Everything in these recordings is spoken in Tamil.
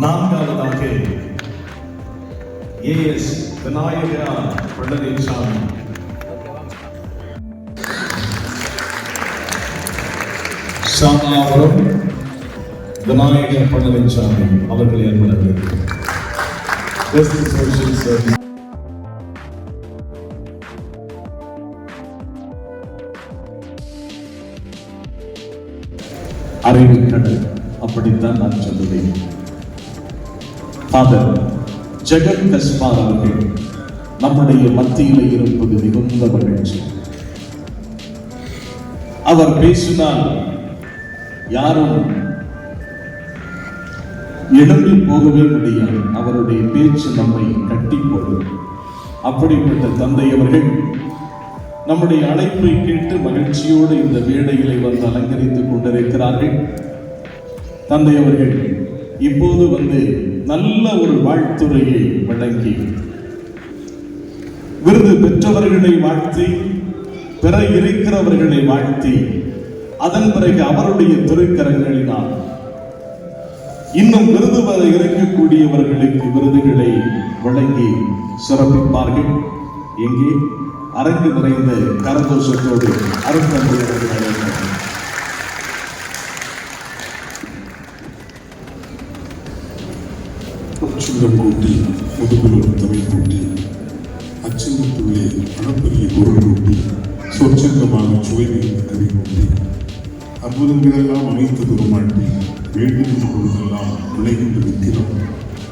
நான்காவதாக ஏஎஸ் விநாயகா பழனிசாமி. சாமாபுரம் விநாயக பழனிசாமி அவர்கள் ஏற்படுகிறது. அறிவுக்கடல் அப்படித்தான் நான் சொல்லுவேன். ஃபாதர் ஜெகன் கஸ்பார் அவர்கள் நம்முடைய மத்தியில் இருப்பது மிகுந்த மகிழ்ச்சி. அவர் பேசினால் யாரும் எழும்பி போகவே முடியாது. அவருடைய பேச்சு நம்மை கட்டி போடும். அப்படிப்பட்ட தந்தை அவர்கள் நம்முடைய அழைப்பை கேட்டு மகிழ்ச்சியோடு இந்த வேளையிலே வந்து அலங்கரித்துக் கொண்டிருக்கிறார்கள். தந்தை அவர்கள் இப்போது வந்து நல்ல ஒரு வாழ்த்துரையை வழங்கி விருது பெற்றவர்களை வாழ்த்தி, பெற இருக்கிறவர்களை வாழ்த்தி, அதன் பிறகு அவருடைய திருக்கரங்களினால் இன்னும் விருது வர இருக்கக்கூடியவர்களுக்கு விருதுகளை வழங்கி சிறப்பிப்பார்கள். எங்கே அரங்கு நிறைந்த கரகோஷத்தோடு அருந்தந்தை அவர்கள் அச்சுங்கம் கூட்டி முதுகுலம் தமிழ் கூட்டி அச்சங்கத்துள்ளே அளப்பரிய பொருள் கூட்டி சொற்சங்கமாக சுவை மிகுந்த கவி கூட்டி அற்புதங்களெல்லாம் அமைத்த துருமாட்டி வேண்டுகின்ற பொழுதெல்லாம் விளைகின்ற வித்திரம்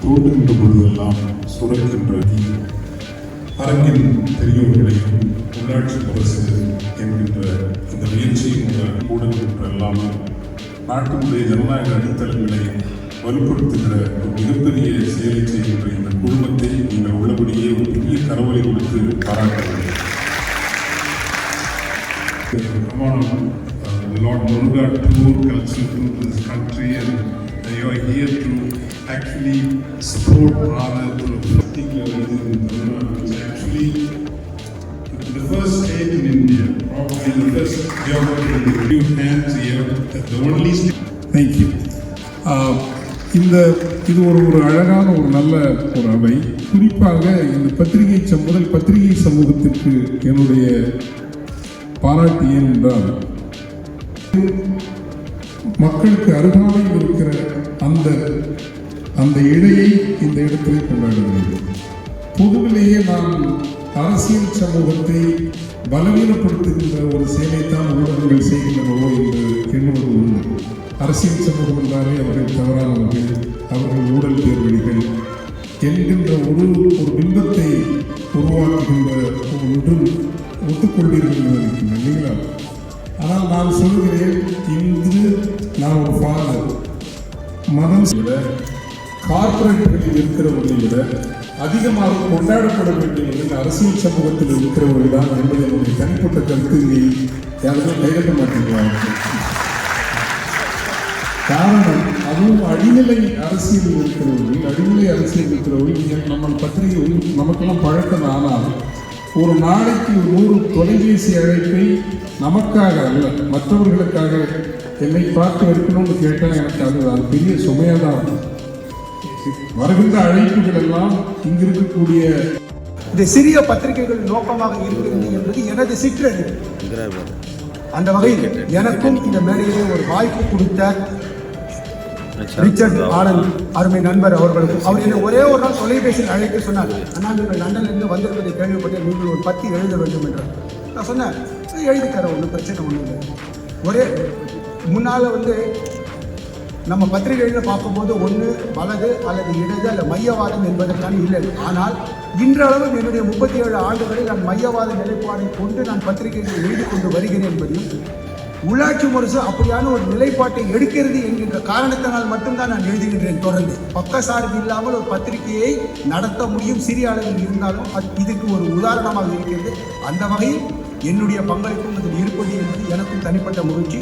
தோன்றுகின்ற பொழுதெல்லாம் சுரக்கின்ற அரங்கின் பெரியவர்களையும் உள்ளாட்சி அரசு என்கின்ற இந்த முயற்சியின் ஊடகங்கள் எல்லாமே நாட்டினுடைய ஜனநாயக அடித்தளங்களை வலுப்படுத்துகிற ஒரு மிகப்பெரிய செயலை செய்கின்ற இந்த குடும்பத்தை நீங்கள் உள்ளபடியே ஒரு பெரிய கரவலை கொடுத்து பாராட்டுகிறேன். Lord Muruga tour, cultural tour to this country, and you are here to actually support rather to a particular reason in Tamil Nadu, which is actually the first state in India, probably the first geography in the few hands here, the only state. Thank you. இது ஒரு அழகான ஒரு நல்ல ஒரு அவை. குறிப்பாக இந்த பத்திரிகை சமூகத்திற்கு என்னுடைய பாராட்டு ஏனென்றால் மக்களுக்கு அருகாமையில் இருக்கிற அந்த இழையை இந்த இடத்திலே கொண்டாடுகிறது. பொதுவிலேயே நான் அரசியல் சமூகத்தை பலவீனப்படுத்துகின்ற ஒரு செயலைத்தான் ஊடகங்கள் செய்கின்றனவோ என்று எண்ணுவது உண்டு. அரசியல் சமூகம் என்றாலே அவர்கள் தவறானவர்கள், அவர்கள் ஊழல் பேர்வழிகள் என்கின்ற ஒரு பிம்பத்தை உருவாக்குகின்ற ஒன்று ஒத்துக்கொள்வீர்கள் நினைக்கின்றேன் இல்லைங்களா? ஆனால் நான் சொல்கிறேன், இன்று நான் ஒரு ஃபாதர், மதம் விட கார்பரேட்டுகளில் இருக்கிறவர்களை விட அதிகமாக கொண்டாடப்பட வேண்டியவர்கள் அரசியல் சமூகத்தில் இருக்கிறவர்கள் தான் என்பது என்னுடைய தனிப்பட்ட கருத்து. யாருமே கைகட்ட மாட்டேங்கிறாங்க. காரணம், அதுவும் அடிநிலை அரசியல் இருக்கிறவர்கள் நீங்கள் நம்ம பத்திரிகை நமக்கெல்லாம் பழக்கம். ஆனால் ஒரு நாளைக்கு 100 தொலைபேசி அழைப்பை நமக்காக அல்ல மற்றவர்களுக்காக என்னை பார்த்து வைக்கணும்னு கேட்டால் எனக்கு அது பெரிய சுமையாக தான் இருக்கும். வருகின்ற அழைப்புகள் எல்லாம் இங்கு இருக்கக்கூடிய இந்த சிறிய பத்திரிகைகள் நோக்கமாக இருக்கிறது என்பது எனது சிற்றறிவு. அந்த வகையில் எனக்கும் இந்த மேடையிலே ஒரு வாய்ப்பு கொடுத்த ரிச்சர்ட் ஆனந்த் அருமை நண்பர் அவர்களுக்கும், அவர் என்னை ஒரே ஒரு நாள் தொலைபேசியில் அழைத்து சொன்னார், அண்ணா நீங்கள் லண்டனிலிருந்து வந்திருப்பதை கேள்விப்பட்டு நீங்கள் ஒரு 10 எழுத வேண்டும் என்றார். நான் சொன்னேன், எழுதித்தர ஒன்றும் பிரச்சனை ஒன்றும் இல்லை. ஒரே முன்னால் நம்ம பத்திரிகைகளில் பார்க்கும்போது ஒன்று வலது அல்லது இடது அல்லது மையவாதம் என்பதற்கான இல்லை. ஆனால் இன்றளவும் என்னுடைய 37 ஆண்டுகளில் நான் மையவாத நிலைப்பாடை கொண்டு நான் பத்திரிகைகளை எழுதி கொண்டு வருகிறேன் என்பதையும், உள்ளாட்சி முரசு அப்படியான ஒரு நிலைப்பாட்டை எடுக்கிறது என்கின்ற காரணத்தினால் மட்டும்தான் நான் எழுதுகின்றேன். தொடர்ந்து பக்கசார்பு இல்லாமல் ஒரு பத்திரிகையை நடத்த முடியும் சிறிய அளவில் இருந்தாலும் இதுக்கு ஒரு உதாரணமாக இருக்கிறது. அந்த வகையில் என்னுடைய பங்களிப்பும் அதில் இருப்பது என்பது எனக்கும் தனிப்பட்ட மகிழ்ச்சி.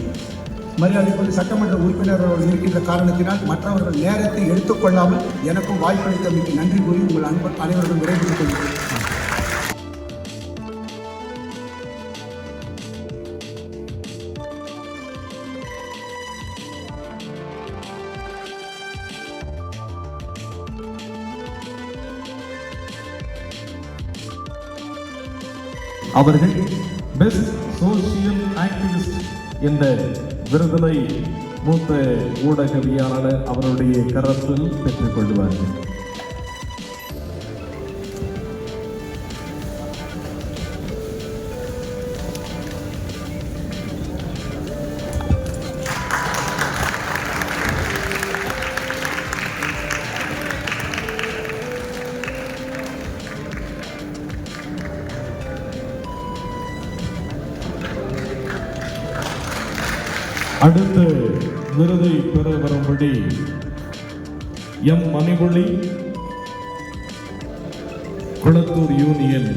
மரியாதைக்குரிய சட்டமன்ற உறுப்பினர்கள் இருக்கின்ற காரணத்தினால் மற்றவர்கள் நேரத்தை எடுத்துக்கொள்ளாமல் எனக்கும் வாய்ப்பளித்தமைக்கு நன்றி கூறி உங்கள் அனைவரும் விரைவில் கொள்கிறேன். அவர்கள் பெஸ்ட் சோசியல் ஆக்டிவிஸ்ட் என்ற விருதினை மூத்த ஊடகவியலாளர் அவருடைய கரத்தில் பெற்றுக் கொள்வார்கள். அடுத்த விருதை பெற வரும்படி எம் மணிமொழி குளத்தூர் யூனியன்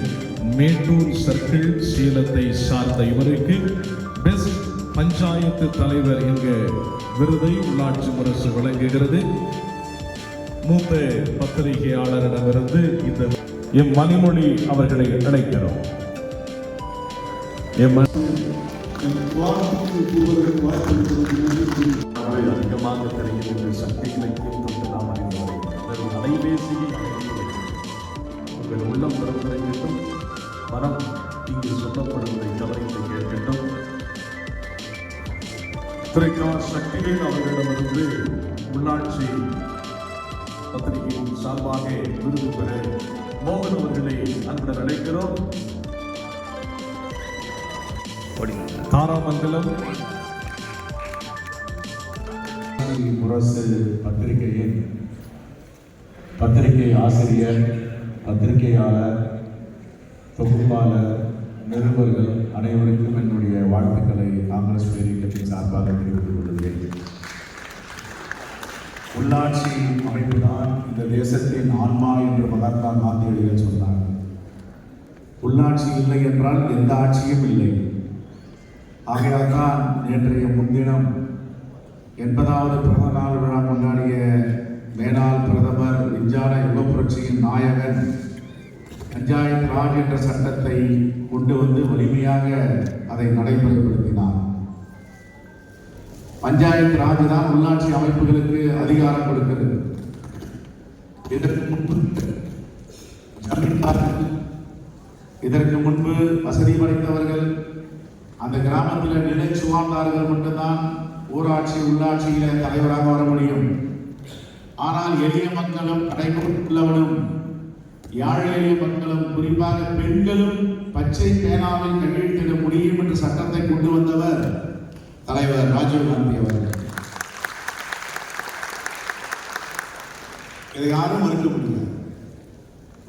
மேட்டூர் சர்க்கிள் சேலத்தை சார்ந்த இவருக்கு பெஸ்ட் பஞ்சாயத்து தலைவர் என்க விருதை உள்ளாட்சி முரசு வழங்குகிறது. மூத்த பத்திரிகையாளரிடமிருந்து இந்த எம் மணிமொழி அவர்களை அழைக்கிறோம். அதிகமாக தெரிகின்ற சக்திகளையும் தொட்டு நாம் அறிந்தோம். அலைபேசியை உங்கள் உள்ளம் திறந்திருக்கட்டும், மனம் இங்கு சொல்லப்படுவதை கவனித்து கேட்கட்டும். திரைக்கார் சக்திகள் அவர்களிடமிருந்து உள்ளாட்சி பத்திரிகையின் சார்பாக விருது பெற மோகன் அவர்களை அன்புடன் அழைக்கிறோம். தாராமங்கலம் முரசு பத்திரிகையின் பத்திரிகை ஆசிரியர், பத்திரிகையாளர், தொகுப்பாளர், நிருபர்கள் அனைவருக்கும் என்னுடைய வாழ்த்துக்களை காங்கிரஸ் பேரியக்கத்தின் சார்பாக தெரிவித்துக் கொள்கிறேன். உள்ளாட்சி அமைப்புதான் இந்த தேசத்தின் ஆன்மா என்று மகாத்மா காந்தியடிகள் சொன்னார். உள்ளாட்சி இல்லை என்றால் எந்த ஆட்சியும் இல்லை. ஆகையால் தான் நேற்றைய முன்தினம் 80வது பிறந்த நாள் விழா கொண்டாடிய மேலாள் பிரதமர், விஞ்ஞான யுக புரட்சியின் நாயகன் பஞ்சாயத்து ராஜ் என்ற சட்டத்தை கொண்டு வந்து வலிமையாக அதை நடைமுறைப்படுத்தினார். பஞ்சாயத்து ராஜ் தான் உள்ளாட்சி அமைப்புகளுக்கு அதிகாரம் கொடுக்கிறது. இதற்கு முன்பு வசதி படைத்தவர்கள், அந்த கிராமத்தில் நிலைச்சு வாழ்ந்தார்கள் மட்டும்தான் ஊராட்சி உள்ளாட்சியில தலைவராக வர முடியும். ஆனால் எளிய மக்களும் கடைக்குள்ளவனும் யாழ் எளிய மக்களும் குறிப்பாக பெண்களும் பச்சை பேனாவில் கையெழுத்திட முடியும் என்ற சட்டத்தை கொண்டு வந்தவர் தலைவர் ராஜீவ் காந்தி அவர்கள். இதை யாரும் மறுக்க முடியாது.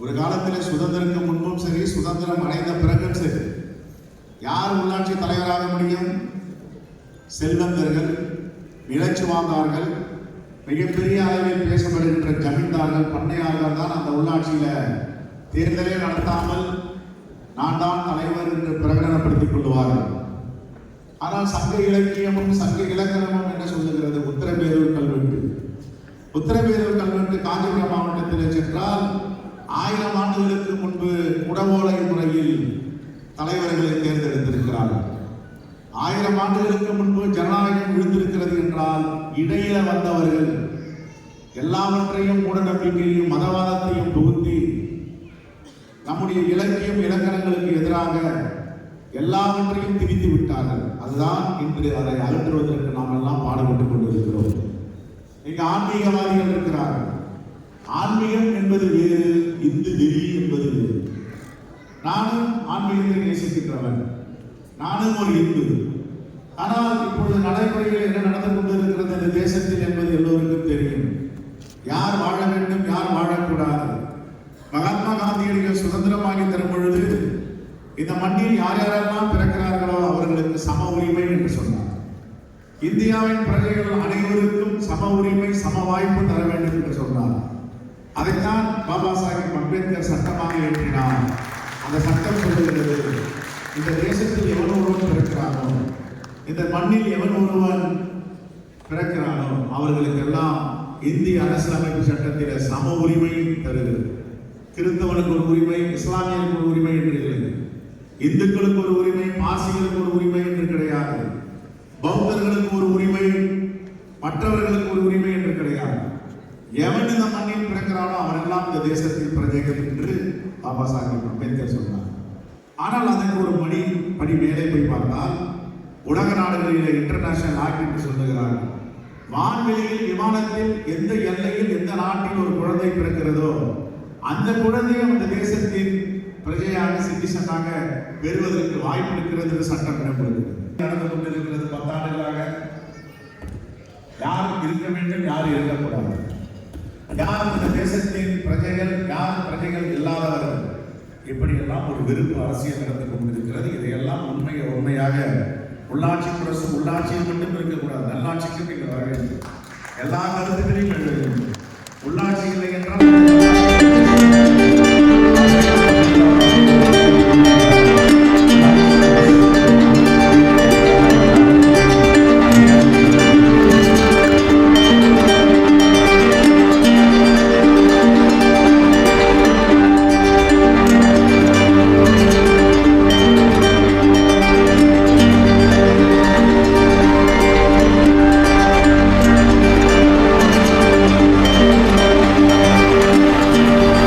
ஒரு காலத்தில் சுதந்திரத்துக்கு முன்பும் சரி, சுதந்திரம் அடைந்த பிறகும் சரி, யார் உள்ளாட்சி தலைவராக முடியும்? செல்வந்தர்கள், நிலச்சுவாந்தார்கள், மிகப்பெரிய அளவில் பேசப்படுகின்ற ஜமீன்தார்கள், பண்ணையாளர்கள் தான் அந்த உள்ளாட்சியில தேர்தலே நடத்தாமல் நான் தான் தலைவர் என்று பிரகடனப்படுத்திக் கொள்வார்கள். ஆனால் சங்க இலக்கியமும் சங்க இலக்கணமும் என்ன சொல்லுகிறது? உத்தரபேரூர் கல்வெட்டு. உத்தரபேரூர் கல்வெட்டு காஞ்சிபுரம் மாவட்டத்தில் சென்றால் 1000 ஆண்டுகளுக்கு முன்பு குடவோலை முறையில் தலைவர்களை தேர்ந்தெடுத்திருக்கிறார்கள். 1000 ஆண்டுகளுக்கு முன்பு ஜனநாயகம் விழுந்திருக்கிறது என்றால் இடையில வந்தவர்கள் எல்லாவற்றையும் மூட நம்பிக்கையும் மதவாதத்தையும் புகுத்தி நம்முடைய இலக்கியம் இலக்கணங்களுக்கு எதிராக எல்லாவற்றையும் திணித்து விட்டார்கள். அதுதான் இன்று அதை அகற்றுவதற்கு நாம் எல்லாம் பாடுபட்டுக் கொண்டிருக்கிறோம். இங்கு ஆன்மீகவாதிகள் இருக்கிறார்கள். ஆன்மீகம் என்பது வேறு, இந்து வெறி என்பது வேறு. நானும் ஆன்மீகத்தை நேசிக்கின்றவன், நானும் ஒரு இந்து. ஆனால் இப்பொழுது நடைமுறையில் என்ன நடந்து கொண்டிருக்கிறது இந்த தேசத்தில் என்பது எல்லோருக்கும் தெரியும். யார் வாழ வேண்டும், யார் வாழக்கூடாது. மகாத்மா காந்தியடிகள் சுதந்திரமாகி தரும் பொழுது இந்த மண்ணில் யார் யாரெல்லாம் பிறக்கிறார்களோ அவர்களுக்கு சம உரிமை என்று சொன்னார். இந்தியாவின் பிரஜைகள் அனைவருக்கும் சம உரிமை, சம வாய்ப்பு தர வேண்டும் என்று சொன்னார். அதைத்தான் பாபா சாஹிப் அம்பேத்கர் சட்டமாக ஏற்றினார். அந்த சட்டம் சொல்லுகிறது, இந்த தேசத்தில் எவன் ஒருவன் பிறக்கிறானோ, இந்த மண்ணில் எவன் ஒருவன் பிறக்கிறானோ அவர்களுக்கெல்லாம் இந்திய அரசியலமைப்பு சட்டத்தில் சம உரிமை தருகிறது. கிறிஸ்தவனுக்கு ஒரு உரிமை, இஸ்லாமியனுக்கு ஒரு உரிமை என்று இல்லை. இந்துக்களுக்கு ஒரு உரிமை, பாசிகளுக்கு ஒரு உரிமை என்று கிடையாது. பௌத்தர்களுக்கு ஒரு உரிமை, மற்றவர்களுக்கு ஒரு உரிமை என்று கிடையாது. எவன் இந்த மண்ணில் பிறக்கிறானோ அவனெல்லாம் இந்த தேசத்தில் பிரஜைகள் என்று பாபா சாஹிப் அம்பேத்கர் சொன்னார். ஆனால் அதற்கு ஒரு படி மேலே போய் பார்த்தால் உலக நாடுகளில் இன்டர்நேஷனல் ஆக்ட் என்று சொல்லுகிறார்கள். வான்வெளியில் விமானத்தில் எந்த எல்லையில் எந்த நாட்டில் ஒரு குழந்தை பிறக்கிறதோ அந்த குழந்தையும் அந்த தேசத்தின் பிரஜையாக சிட்டிசனாக பெறுவதற்கு வாய்ப்பு இருக்கிறது என்று சட்டம் இடம்பெறுகிறது. நடந்து கொண்டிருக்கிறது 10 ஆண்டுகளாக. யார் இருக்க வேண்டும், யார் இருக்கக்கூடாது, யார் இந்த தேசத்தின் பிரஜைகள், யார் பிரஜைகள் இல்லாதவர்கள், இப்படியெல்லாம் ஒரு வெறுப்பு அரசியல் நடந்து கொண்டிருக்கிறது. இதையெல்லாம் உண்மையாக உள்ளாட்சி பிரசு உள்ளாட்சியில் மட்டும் இருக்கக்கூடாது, நல்லாட்சிக்கும் இங்கு வர வேண்டும். எல்லா கருத்துக்களையும் எழுத வேண்டும். உள்ளாட்சி இல்லை என்றால், Thank you.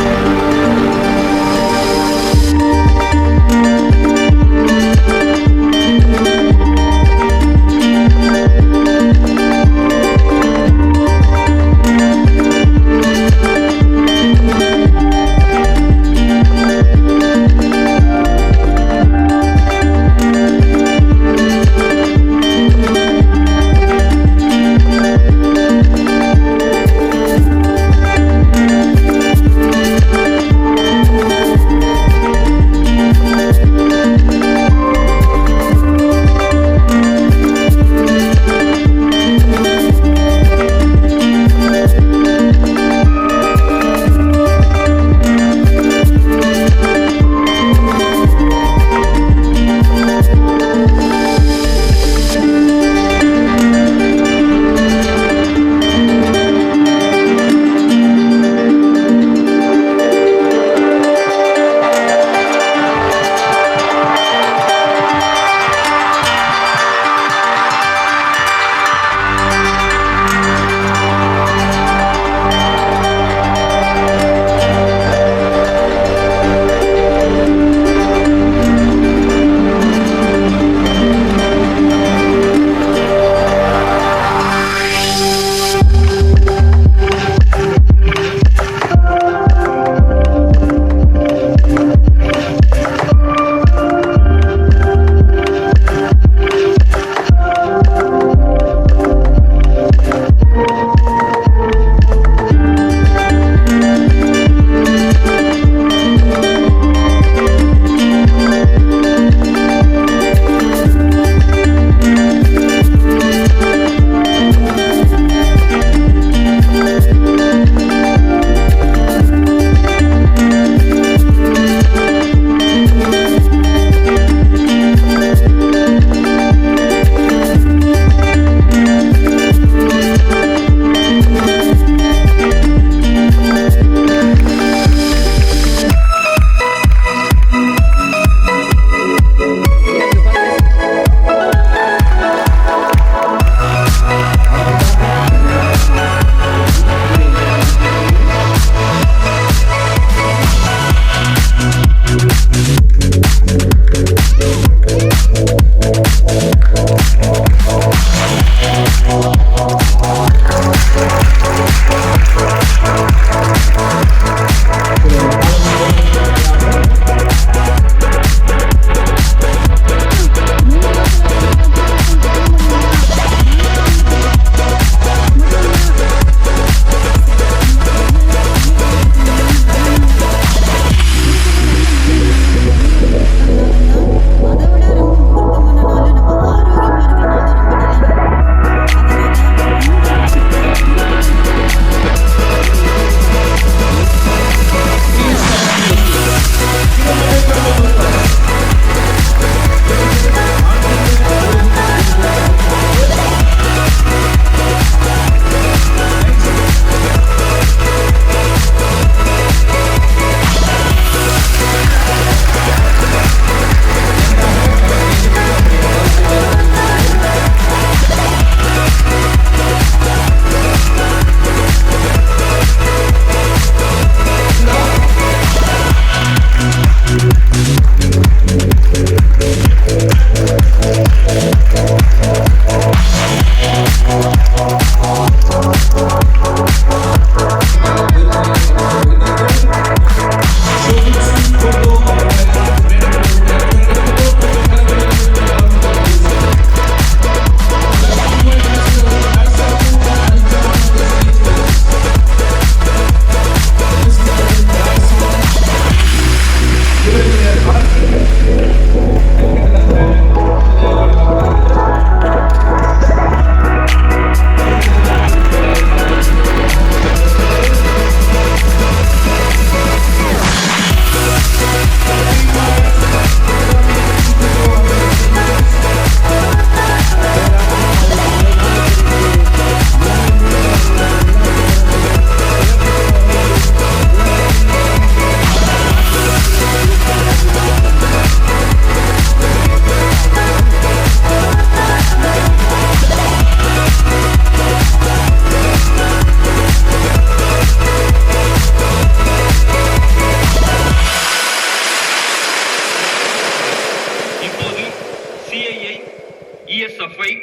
PSFI,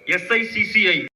SICCI